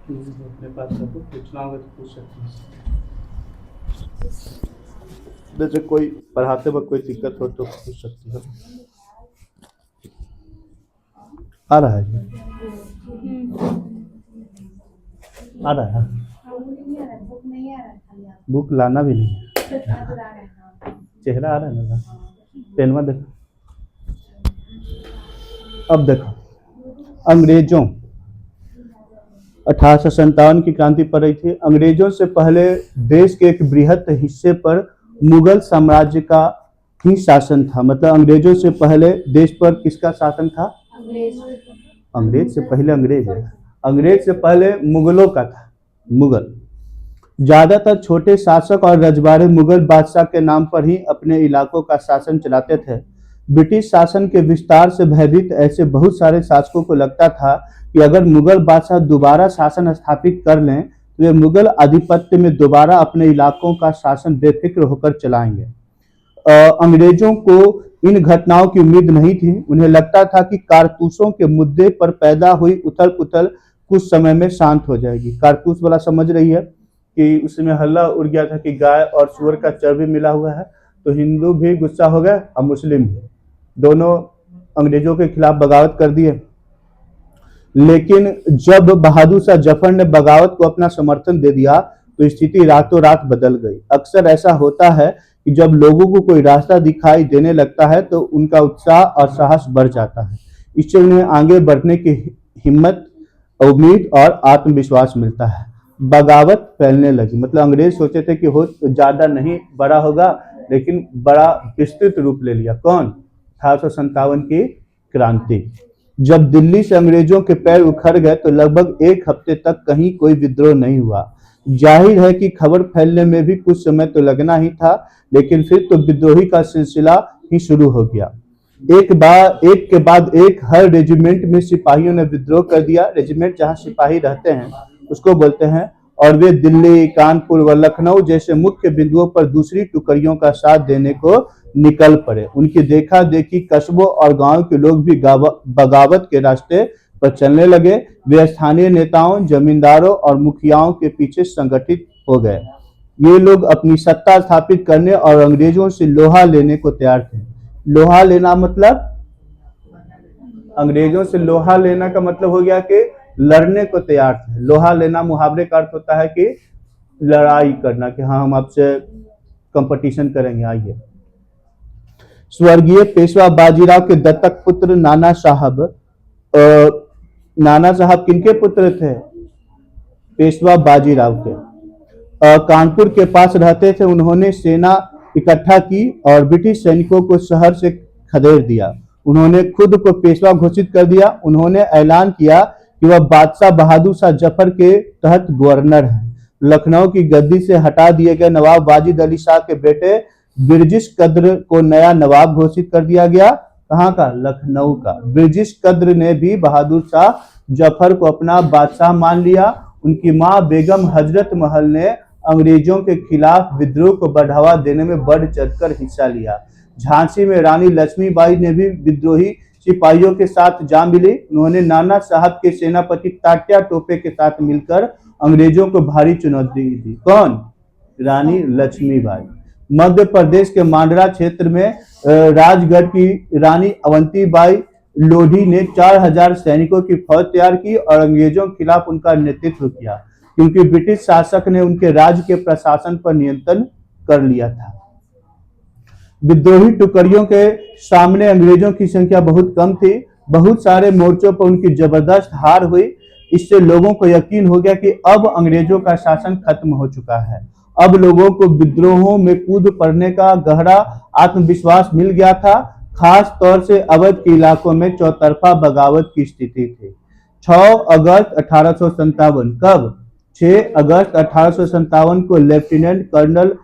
अपने पास रखो, पूछना होगा तो पूछ सकते हैं। जैसे कोई पढ़ाते वक्त कोई दिक्कत हो तो पूछ सकती हो। आ रहा है जी? आ रहा है। बुक लाना भी नहीं है। चेहरा आ रहा है ना? पेनवा देखो। अब देखो, अंग्रेजों 1857 की क्रांति पड़ रही थी। अंग्रेजों से पहले देश के एक बृहत हिस्से पर मुगल साम्राज्य का ही शासन था। मतलब अंग्रेजों से पहले देश पर किसका शासन था? अंग्रेज से पहले अंग्रेज है। अंग्रेज से पहले मुगलों का था। मुगल ज्यादातर छोटे शासक और रजवाड़े मुगल बादशाह के नाम पर ही अपने इलाकों का शासन चलाते थे। ब्रिटिश शासन के विस्तार से भयभीत ऐसे बहुत सारे शासकों को लगता था कि अगर मुगल बादशाह दोबारा शासन स्थापित कर लें तो वे मुगल आधिपत्य में दोबारा अपने इलाकों का शासन बेफिक्र होकर चलाएंगे। अंग्रेजों को इन घटनाओं की उम्मीद नहीं थी। उन्हें लगता था कि कारतूसों के मुद्दे पर पैदा हुई उथल पुथल कुछ समय में शांत हो जाएगी। कारतूस वाला समझ रही है कि उसमें हल्ला उड़ गया था कि गाय और सूअर का चर्बी मिला हुआ है, तो हिंदू भी गुस्सा हो गए और मुस्लिम भी, दोनों अंग्रेजों के खिलाफ बगावत कर दिए। लेकिन जब बहादुर शाह जफर ने बगावत को अपना समर्थन दे दिया तो स्थिति रातों रात बदल गई। अक्सर ऐसा होता है कि जब लोगों को कोई रास्ता दिखाई देने लगता है तो उनका उत्साह और साहस बढ़ जाता है। इससे उन्हें आगे बढ़ने की हिम्मत, उम्मीद और आत्मविश्वास मिलता है। बगावत फैलने लगी। मतलब अंग्रेज सोचे थे कि हो ज्यादा नहीं बड़ा होगा, लेकिन बड़ा विस्तृत रूप ले लिया। कौन? 1857 की क्रांति। जब दिल्ली से अंग्रेजों के पैर उखड़ गए तो लगभग एक हफ्ते तक कहीं कोई विद्रोह नहीं हुआ। जाहिर है कि खबर फैलने में भी कुछ समय तो लगना ही था, लेकिन फिर तो विद्रोही का सिलसिला ही शुरू हो गया। एक के बाद एक हर रेजिमेंट में सिपाहियों ने विद्रोह कर दिया। रेजिमेंट जहां सिपाही रहते हैं उसको बोलते हैं। और वे दिल्ली, कानपुर व लखनऊ जैसे मुख्य बिंदुओं पर दूसरी टुकड़ियों का साथ देने को निकल पड़े। उनकी देखा देखी कस्बों और गांव के लोग भी बगावत के रास्ते पर चलने लगे। वे स्थानीय नेताओं, जमींदारों और मुखियाओं के पीछे संगठित हो गए। ये लोग अपनी सत्ता स्थापित करने और अंग्रेजों से लोहा लेने को तैयार थे। लोहा लेना मतलब, अंग्रेजों से लोहा लेना का मतलब हो गया कि लड़ने को तैयार थे। लोहा लेना मुहावरे का अर्थ होता है कि लड़ाई करना, कि हाँ हम आपसे कंपटीशन करेंगे, आइए। स्वर्गीय पेशवा बाजीराव के दत्तक पुत्र नाना साहब, नाना साहब किनके पुत्र थे? पेशवा बाजीराव के। कानपुर के पास रहते थे। उन्होंने सेना इकट्ठा की और ब्रिटिश सैनिकों को शहर से खदेड़ दिया। उन्होंने खुद को पेशवा घोषित कर दिया। उन्होंने ऐलान किया कि वह बादशाह बहादुर शाह जफर के तहत गवर्नर है। लखनऊ की गद्दी से हटा दिए गए नवाब वाजिद अली शाह के बेटे बिरजिश कद्र को नया नवाब घोषित कर दिया गया। कहाँ का? लखनऊ का। बिरजिश कद्र ने भी बहादुर शाह जफर को अपना बादशाह मान लिया। उनकी मां बेगम हजरत महल ने अंग्रेजों के खिलाफ विद्रोह को बढ़ावा देने में बढ़ चढ़कर हिस्सा लिया। झांसी में रानी लक्ष्मीबाई ने भी विद्रोही सिपाहियों के साथ जा मिली। उन्होंने नाना साहब के सेनापति तात्या टोपे के साथ मिलकर अंग्रेजों को भारी चुनौती दी। कौन? रानी लक्ष्मीबाई। मध्य प्रदेश के मांडरा क्षेत्र में राजगढ़ की रानी अवंतीबाई लोधी ने 4000 सैनिकों की फौज तैयार की और अंग्रेजों के खिलाफ उनका नेतृत्व किया, क्योंकि ब्रिटिश शासक ने उनके राज्य के प्रशासन पर नियंत्रण कर लिया था। विद्रोही टुकड़ियों के सामने अंग्रेजों की संख्या बहुत कम थी। बहुत सारे मोर्चों पर उनकी जबरदस्त हार हुई। इससे लोगों को यकीन हो गया कि अब अंग्रेजों का शासन खत्म हो चुका है। अब लोगों को विद्रोहों में कूद पड़ने का गहरा आत्मविश्वास मिल गया था। खास तौर से अवध के इलाकों में चौतरफा बगावत की स्थिति थी। 6 अगस्त 1857। कब? 6 अगस्त 1857 को लेफ्टिनेंट कर्नल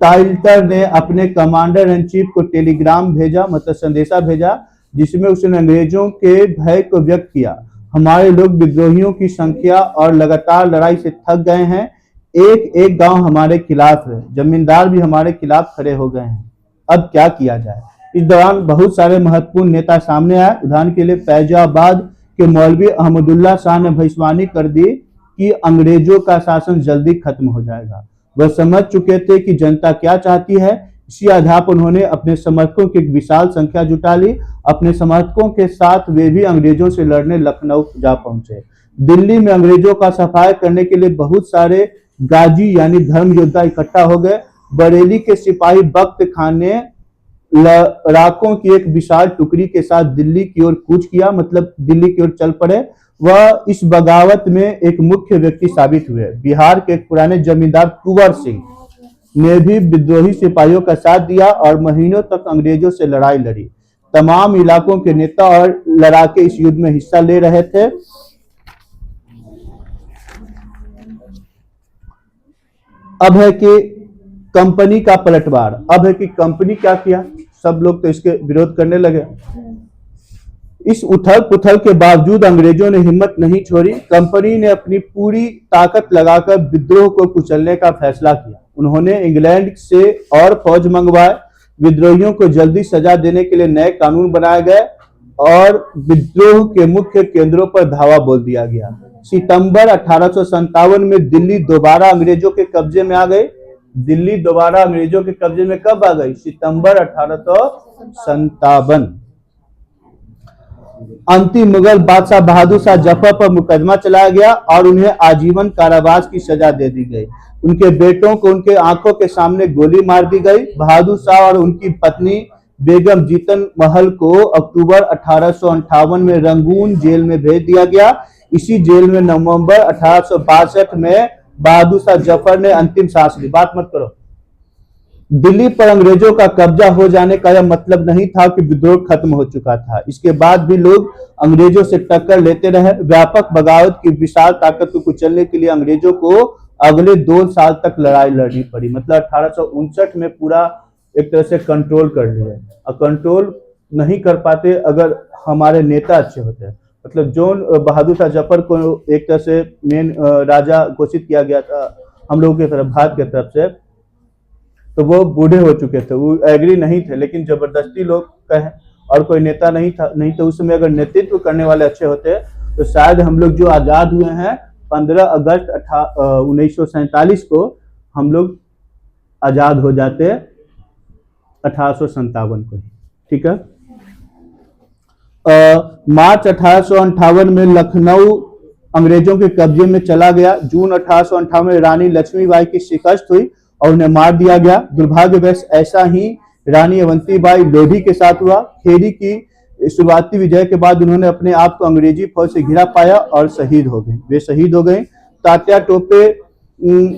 टाइल्टर ने अपने कमांडर इन चीफ को टेलीग्राम भेजा, मतलब संदेशा भेजा, जिसमें उसने अंग्रेजों के भय को व्यक्त किया। हमारे लोग विद्रोहियों की संख्या और लगातार लड़ाई से थक गए हैं। एक एक गांव हमारे खिलाफ है, जमींदार भी हमारे खिलाफ खड़े हो गए हैं, अब क्या किया जाए। इस दौरान बहुत सारे महत्वपूर्ण नेता सामने आए। उदाहरण के लिए फैजाबाद के मौलवी अहमदुल्ला शाह ने भविष्यवाणी कर दी कि अंग्रेजों का शासन जल्दी खत्म हो जाएगा। वह समझ चुके थे कि जनता क्या चाहती है। इसी आधार पर उन्होंने अपने समर्थकों की एक विशाल संख्या जुटा ली। अपने समर्थकों के साथ वे भी अंग्रेजों से लड़ने लखनऊ जा पहुंचे। दिल्ली में अंग्रेजों का सफाया करने के लिए बहुत सारे गाजी यानी धर्म योद्धा इकट्ठा हो गए। बरेली के सिपाही बख्त खान ने लड़ाकों की एक विशाल टुकड़ी के साथ दिल्ली की ओर कूच किया, मतलब दिल्ली की ओर चल पड़े। वह इस बगावत में एक मुख्य व्यक्ति साबित हुए। बिहार के एक पुराने जमींदार कुंवर सिंह ने भी विद्रोही सिपाहियों का साथ दिया और महीनों तक अंग्रेजों से लड़ाई लड़ी। तमाम इलाकों के नेता और लड़ाके इस युद्ध में हिस्सा ले रहे थे। अब है कि कंपनी का पलटवार। अब है कि कंपनी क्या किया, सब लोग तो इसके विरोध करने लगे। इस उथल पुथल के बावजूद अंग्रेजों ने हिम्मत नहीं छोड़ी। कंपनी ने अपनी पूरी ताकत लगाकर विद्रोह को कुचलने का फैसला किया। उन्होंने इंग्लैंड से और फौज मंगवाए। विद्रोहियों को जल्दी सजा देने के लिए नए कानून बनाए गए और विद्रोह के मुख्य केंद्रों पर धावा बोल दिया गया। सितंबर 1857 में दिल्ली दोबारा अंग्रेजों के कब्जे में आ गई। दिल्ली दोबारा अंग्रेजों के कब्जे में कब आ गई? सितंबर 1857। अंतिम मुगल बादशाह बहादुर शाह जफर पर मुकदमा चलाया गया और उन्हें आजीवन कारावास की सजा दे दी गई। उनके बेटों को उनके आंखों के सामने गोली मार दी गई। बहादुर शाह और उनकी पत्नी बेगम जीतन महल को अक्टूबर 1858 में रंगून जेल में भेज दिया गया। इसी जेल में नवंबर 1862 में बहादुर शाह जफर ने अंतिम सांस ली। बात मत करो। दिल्ली पर अंग्रेजों का कब्जा हो जाने का यह मतलब नहीं था कि विद्रोह खत्म हो चुका था। इसके बाद भी लोग अंग्रेजों से टक्कर लेते रहे। व्यापक बगावत की विशाल ताकत को कुचलने के लिए अंग्रेजों को अगले 2 साल तक लड़ाई लड़नी पड़ी। मतलब 1859 में पूरा एक तरह से कंट्रोल कर लिया। और कंट्रोल नहीं कर पाते अगर हमारे नेता अच्छे होते हैं। मतलब जो बहादुर शाह जफर को एक तरह से मेन राजा घोषित किया गया था हम लोगों की तरफ, भारत की तरफ से, तो वो बूढ़े हो चुके थे, वो एग्री नहीं थे, लेकिन जबरदस्ती लोग कहे और कोई नेता नहीं था। नहीं तो उस समय अगर नेतृत्व करने वाले अच्छे होते तो शायद हम लोग जो आजाद हुए हैं 15 अगस्त 1947 को हम लोग आजाद हो जाते 1857 को। ठीक है। मार्च 1858 में लखनऊ अंग्रेजों के कब्जे में चला गया। जून 1858 में रानी लक्ष्मीबाई की शिकस्त हुई और उन्हें मार दिया गया। दुर्भाग्यवश ऐसा ही रानी अवंतीबाई लोधी के साथ हुआ। खेरी की शुरुआती विजय के बाद उन्होंने अपने आप को अंग्रेजी फौज से घिरा पाया और शहीद हो गए। वे शहीद हो गए। तात्या टोपे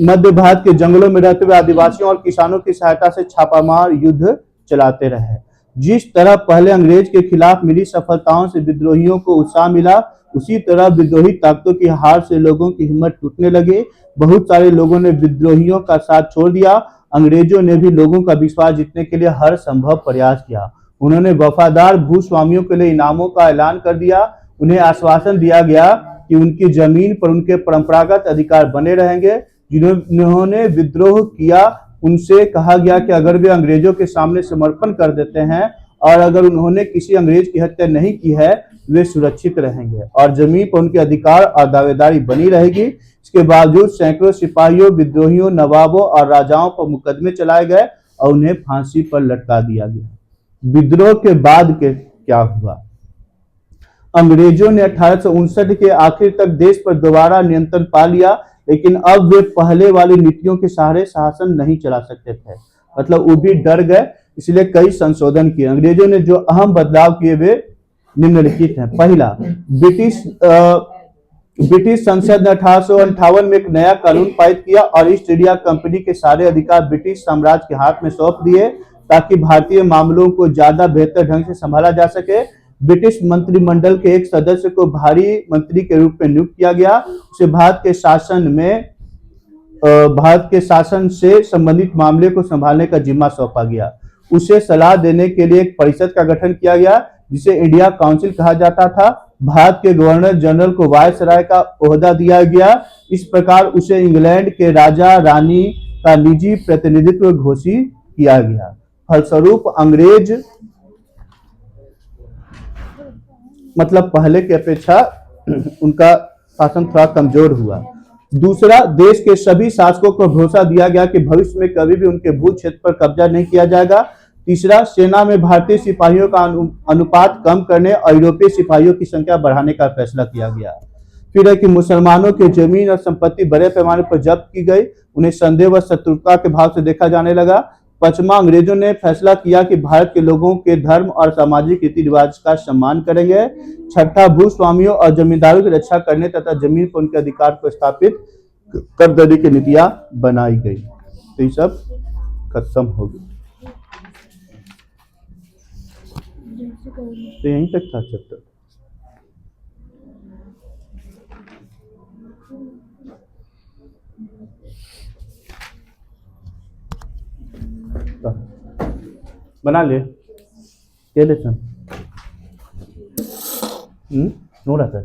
मध्य भारत के जंगलों में रहते हुए आदिवासियों और किसानों की सहायता से छापामार युद्ध चलाते रहे। जिस तरह पहले अंग्रेज के खिलाफ मिली सफलताओं से विद्रोहियों को उत्साह मिला, उसी तरह विद्रोही ताकतों की हार से लोगों की हिम्मत टूटने लगी। बहुत सारे लोगों ने विद्रोहियों का साथ छोड़ दिया। अंग्रेजों ने भी लोगों का विश्वास जीतने के लिए हर संभव प्रयास किया। उन्होंने वफादार भूस्वामियों के लिए इनामों का ऐलान कर दिया। उन्हें आश्वासन दिया गया कि उनकी जमीन पर उनके परंपरागत अधिकार बने रहेंगे। जिन्होंने विद्रोह किया उनसे कहा गया कि अगर वे अंग्रेजों के सामने समर्पण कर देते हैं और अगर उन्होंने किसी अंग्रेज की हत्या नहीं की है, वे सुरक्षित रहेंगे और जमीन पर उनके अधिकार और दावेदारी बनी रहेगी। इसके बावजूद सैकड़ों सिपाहियों, विद्रोहियों, नवाबों और राजाओं पर मुकदमे चलाए गए और उन्हें फांसी पर लटका दिया गया। विद्रोह के बाद के क्या हुआ? अंग्रेजों ने 1859 के आखिर तक देश पर दोबारा नियंत्रण पा लिया, लेकिन अब वे पहले वाली नीतियों के सहारे शासन नहीं चला सकते थे। मतलब वो भी डर गए, इसलिए कई संशोधन किए। अंग्रेजों ने जो अहम बदलाव किए वे निम्नलिखित हैं। पहला, ब्रिटिश संसद ने 1858 में एक नया कानून पारित किया और ईस्ट इंडिया कंपनी के सारे अधिकार ब्रिटिश साम्राज्य के हाथ में सौंप दिए ताकि भारतीय मामलों को ज्यादा बेहतर ढंग से संभाला जा सके। ब्रिटिश मंत्रिमंडल के एक सदस्य को भारी मंत्री के रूप में नियुक्त किया गया। उसे भारत के शासन से संबंधित मामले को संभालने का जिम्मा सौंपा गया। उसे सलाह देने के लिए एक परिषद का गठन किया गया जिसे इंडिया काउंसिल कहा जाता था। भारत के गवर्नर जनरल को वायसराय का ओहदा दिया गया। इस प्रकार उसे इंग्लैंड के राजा रानी का निजी प्रतिनिधित्व घोषित किया गया। फलस्वरूप अंग्रेज मतलब पहले की अपेक्षा उनका शासन थोड़ा कमजोर हुआ। दूसरा, देश के सभी शासकों को भरोसा दिया गया कि भविष्य में कभी भी उनके भू क्षेत्र पर कब्जा नहीं किया जाएगा। तीसरा, सेना में भारतीय सिपाहियों का अनुपात कम करने और यूरोपीय सिपाहियों की संख्या बढ़ाने का फैसला किया गया। फिर है कि मुसलमानों की जमीन और संपत्ति बड़े पैमाने पर जब्त की गई, उन्हें संदेह व शत्रुता के भाव से देखा जाने लगा। पश्चिमा, अंग्रेजों ने फैसला किया कि भारत के लोगों के धर्म और सामाजिक रीति रिवाज का सम्मान करेंगे। छठा, भूस्वामियों और जमींदारों की रक्षा करने तथा जमीन पर उनके अधिकार को स्थापित कर देने की नीतियां बनाई गई। तो ये सब खत्म हो गई। तो यहीं तक था चैप्टर। बना ले लेसन नोड़ा था।